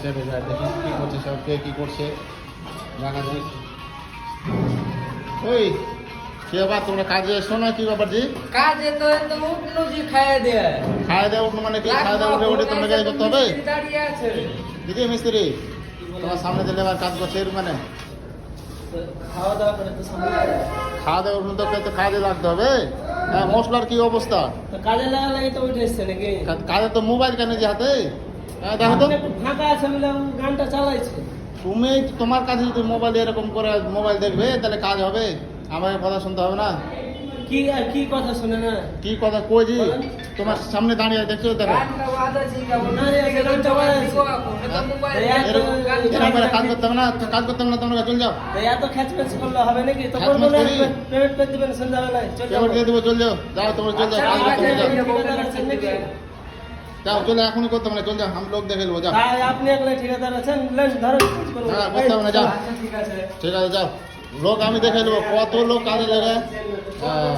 চেপে যায়, দেখি কী করছে সব, কে কী করছে দেখা যায়। ওই কি ব্যাপার, তোমরা কাজে এসো না? কি ব্যাপার জি? কাজে তো এত উঠলো যে খাইয়ে দেয়। খাওয়া দাওয়া উঠলো মানে কি? খাওয়া দাওয়া উঠে উঠে তোমরা কাজ করতে হবে? দাঁড়িয়ে আছে দিদি মিস্ত্রি তোমার সামনে দিলে আবার কাজ করছে এর মানে খাওয়া দাওয়া করে তো সামনে খাওয়া দাওয়া উঠলো তো খাওয়া দিয়ে লাগতে হবে। হ্যাঁ, মশলার কি অবস্থা? কাজে লাগা লাগে তো উঠে এসছে নাকি? কাজে তো মোবাইল কেন যে হাতে? হ্যাঁ দেখো তো, একটু ফাঁকা আছে বলে গানটা চালাইছে। তুমি তোমার কাছে যদি মোবাইল এরকম করে মোবাইল দেখবে তাহলে কাজ হবে? আমার কথা শুনতে হবে না? কি আর কি কথা শুনে না? কি কথা কই জি? তোমার সামনে দাঁড়িয়ে দেখছো, দেখো এরকম করে কাজ করতে হবে না, কাজ করতে হবে না, তোমরা চলে যাও। এত খ্যাচম্যাচ করলে হবে নাকি? তখন খ্যাচম্যাচ মনে করি? পেমেন্ট করে দিবেন সন্ধ্যাবেলায়। চল যাও। পেমেন্ট দিয়ে দেবো, চলে যাও, যাও তোমরা চলে যাও, কাজ করতে হবে, যাও ঠিকাদার আছেন নাকি? যাও, চলে এখনই করতে হবে না, চলে যাও, আমি লোক দেখে নেবো, যাও। তাই আপনি একলা ঠিকাদার আছেন, লেন ধরো কাজ করুন। হ্যাঁ, করতে হবে না, যাও। আচ্ছা, ঠিক আছে। ঠিক আছে, যাও, লোক আমি দেখে নেবো, কত লোক কাজে লাগে। হ্যাঁ